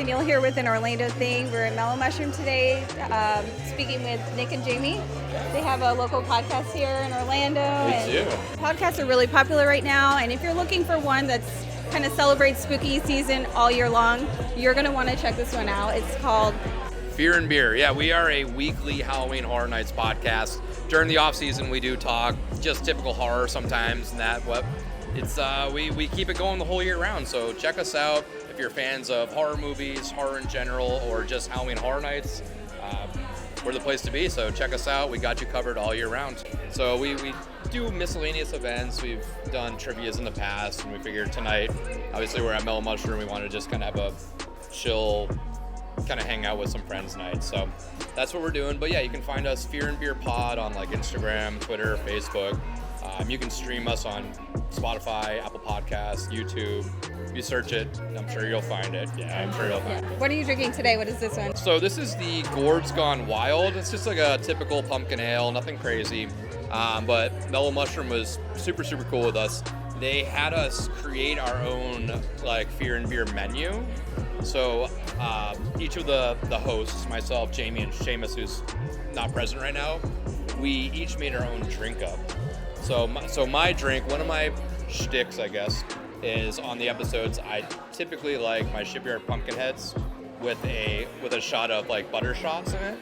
O'Neill here with an Orlando thing. We're at Mellow Mushroom today, speaking with Nick and Jamie. They have a local podcast here in Orlando. They do. Podcasts are really popular right now, and if you're looking for one that's kind of celebrates spooky season all year long, you're going to want to check this one out. It's called Fear and Beer. Yeah, we are a weekly Halloween Horror Nights podcast. During the off season, we do talk just typical horror sometimes, and that what it's we keep it going the whole year round. So check us out if you're fans of horror movies, horror in general, or just Halloween Horror Nights. We're the place to be. So check us out. We got you covered all year round. So we do miscellaneous events. We've done trivias in the past, and we figured tonight, obviously we're at Mellow Mushroom. We want to just kind of have a chill, kind of hang out with some friends night. So that's what we're doing. But yeah, you can find us Fear and Beer Pod on like Instagram, Twitter, Facebook. You can stream us on Spotify, Apple Podcasts, YouTube. If you search it, I'm sure you'll find it. Yeah, I'm sure you'll find it. What are you drinking today? What is this one? So this is the Gourds Gone Wild. It's just like a typical pumpkin ale, nothing crazy. But Mellow Mushroom was super cool with us. They had us create our own like Fear and Beer menu. So each of the hosts, myself, Jamie, and Seamus, who's not present right now, we each made our own drink up. So my drink, one of my shticks, I guess, is on the episodes. I typically like my Shipyard Pumpkinheads with a shot of like butter shots in it.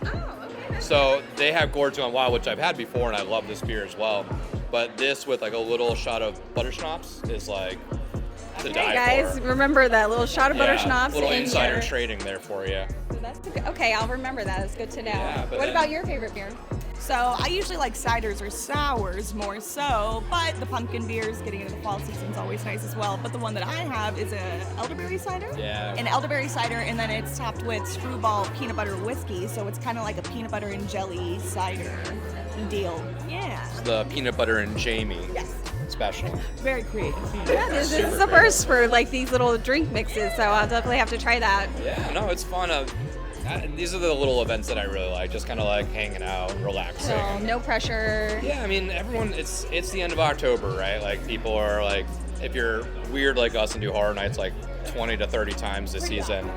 Oh, okay. So they have Gourds Gone Wild, which I've had before, and I love this beer as well. But this with like a little shot of butter schnapps is like to die guys, for. remember that little shot of butter schnapps. Little in insider your... trading there for you. So that's okay, I'll remember that. It's good to know. Yeah, what about your favorite beer? So I usually like ciders or sours more so, but the pumpkin beers getting into the fall season is always nice as well. But the one that I have is a elderberry cider. Yeah. An elderberry cider, and then it's topped with Screwball peanut butter whiskey, so it's kind of like a peanut butter and jelly cider deal. Yeah. It's the peanut butter and Jamie Yes. special. Very creative. Yeah, this is the first for like these little drink mixes, so I'll definitely have to try that. Yeah, no, it's fun. These are the little events that I really like, just kind of like hanging out, relaxing. So no pressure. Yeah, I mean, everyone, it's the end of October, right? Like, people are like, if you're weird like us and do horror nights like 20 to 30 times this season,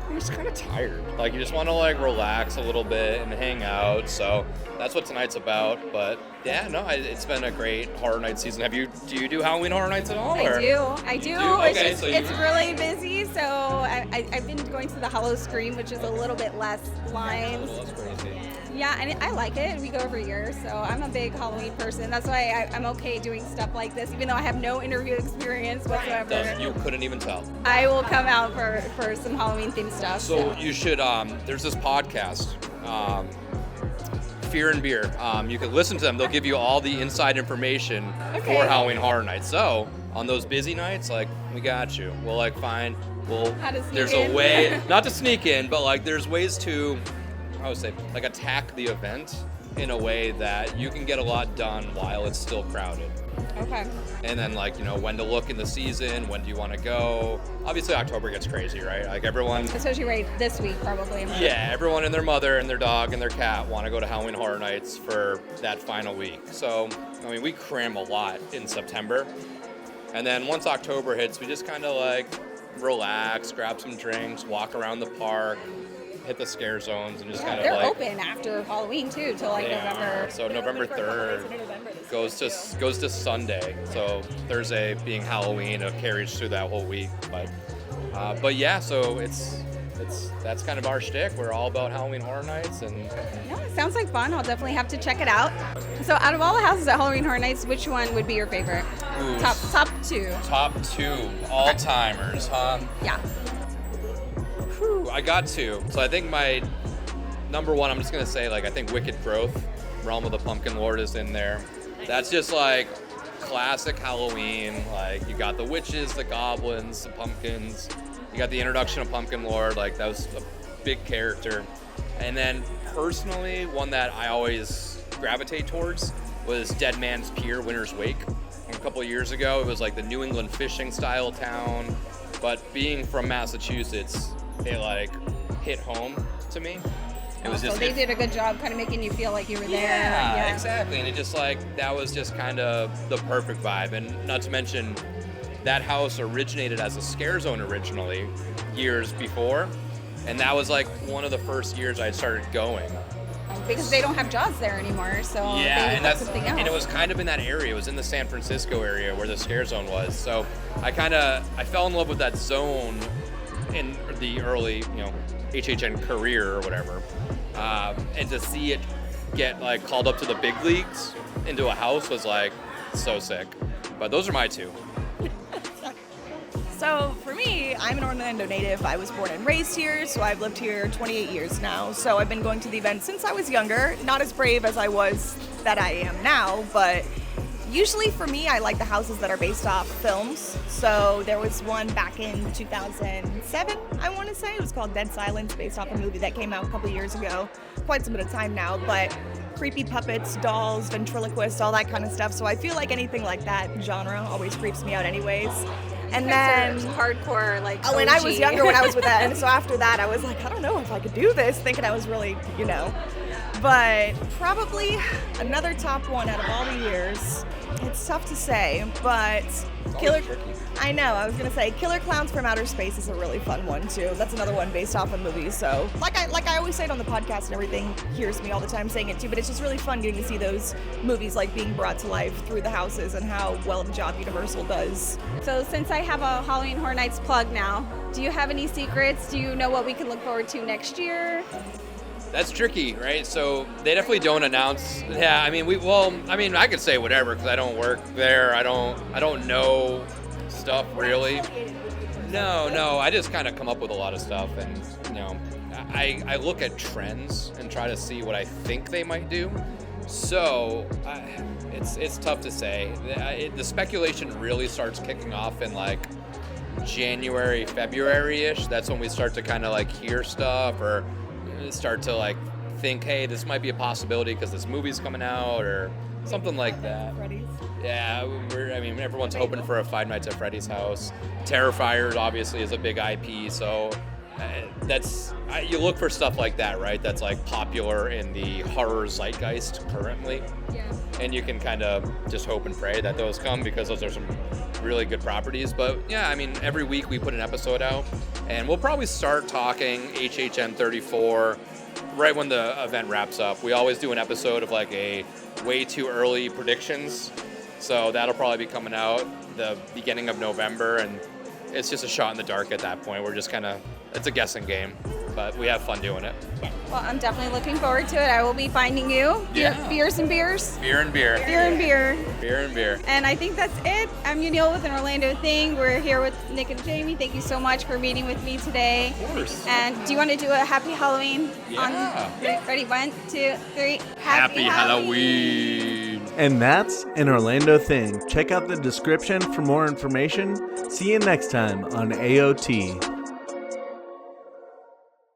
you're just kind of tired. Like, you just want to like relax a little bit and hang out. So that's what tonight's about. But yeah, no, it's been a great horror night season. Do you do Halloween Horror Nights at all? I do. Okay, It's really busy, so I've been going to the Hollow Scream, which is a little bit less lines. Well, that's crazy. Yeah, and I like it. We go every year, so I'm a big Halloween person. That's why I'm okay doing stuff like this, even though I have no interview experience whatsoever. You couldn't even tell. I will come out for some Halloween themed stuff. So you should, there's this podcast, Fear and Beer. You can listen to them. They'll give you all the inside information for Halloween Horror Nights. So on those busy nights, like, we got you. We'll like find, there's a way, not to sneak in, but like there's ways to, I would say, like attack the event in a way that you can get a lot done while it's still crowded. Okay. And then like, when to look in the season, when do you want to go? Obviously October gets crazy, right? Like everyone, Especially right this week, probably. yeah, everyone and their mother and their dog and their cat want to go to Halloween Horror Nights for that final week. So, I mean, we cram a lot in September. And then once October hits, we just kind of like relax, grab some drinks, walk around the park, hit the scare zones, and just kind of they're like open after Halloween too, till like November. So November 3rd goes to Sunday. So Thursday being Halloween, it carries through that whole week. But yeah, so that's kind of our shtick. We're all about Halloween Horror Nights, and Yeah, it sounds like fun. I'll definitely have to check it out. So out of all the houses at Halloween Horror Nights, which one would be your favorite? Ooh. Top two. Top two all-timers, huh? Yeah. Whew, I got two. So I think my number one, I'm just going to say, like, I think Wicked Growth, Realm of the Pumpkin Lord is in there. That's just, like, classic Halloween. Like, you got the witches, the goblins, the pumpkins. You got the introduction of Pumpkin Lord. Like, that was a big character. And then, personally, one that I always gravitate towards was Dead Man's Pier, Winter's Wake. A couple of years ago, it was, like, the New England fishing-style town. But being from Massachusetts, it like hit home to me. It was just, so they did a good job kind of making you feel like you were there. Yeah, exactly. And it just like, that was just kind of the perfect vibe. And not to mention, that house originated as a scare zone originally years before, and that was like one of the first years I started going. Because they don't have Jaws there anymore, so Yeah, they and have something else. and it was kind of in that area. It was in the San Francisco area where the scare zone was. So I fell in love with that zone in the early, HHN career or whatever, and to see it get like called up to the big leagues into a house was like so sick. But those are my two. So for me, I'm an Orlando native. I was born and raised here, so I've lived here 28 years now. So I've been going to the event since I was younger. Not as brave as I was that I am now, but usually for me, I like the houses that are based off films. So there was one back in 2007, I want to say. It was called Dead Silence, based off a movie that came out a couple years ago. Quite some bit of time now, but creepy puppets, dolls, ventriloquists, all that kind of stuff. So I feel like anything like that genre always creeps me out anyways. And then hardcore, like and I was younger when I was with that, and so after that I was like, I don't know if I could do this, thinking I was really, But probably another top one out of all the years. It's tough to say, but I know, I was gonna say Killer Clowns from Outer Space is a really fun one too. That's another one based off a movie. So like I always say it on the podcast and everything hears me all the time saying it too, but it's just really fun getting to see those movies like being brought to life through the houses and how well of a job Universal does. So since I have a Halloween Horror Nights plug now, do you have any secrets? Do you know what we can look forward to next year? That's tricky, right? So they definitely don't announce. Yeah, I could say whatever because I don't work there. I don't know stuff really. No, I just kind of come up with a lot of stuff, and I look at trends and try to see what I think they might do. So it's tough to say. The speculation really starts kicking off in like January, February-ish. That's when we start to kind of like hear stuff or start to like think, hey, this might be a possibility because this movie's coming out or something like that. Freddy's. Yeah, everyone's hoping for a Five Nights at Freddy's house. Terrifiers obviously is a big IP, so you look for stuff like that, right? That's like popular in the horror zeitgeist currently. Yeah. And you can kind of just hope and pray that those come because those are some really good properties. But yeah, every week we put an episode out, and we'll probably start talking HHN 34 right when the event wraps up. We always do an episode of like a way too early predictions. So that'll probably be coming out the beginning of November, and it's just a shot in the dark at that point. We're just it's a guessing game, but we have fun doing it. Well, I'm definitely looking forward to it. I will be finding you. Yeah. Beers and beers. Beer and beer. Beer and beer. Beer and beer. And I think that's it. I'm Unil with an Orlando Thing. We're here with Nick and Jamie. Thank you so much for meeting with me today. Of course. And do you want to do a happy Halloween? Yeah. Ready? 1, 2, 3. Happy Halloween. And that's an Orlando Thing. Check out the description for more information. See you next time on AOT.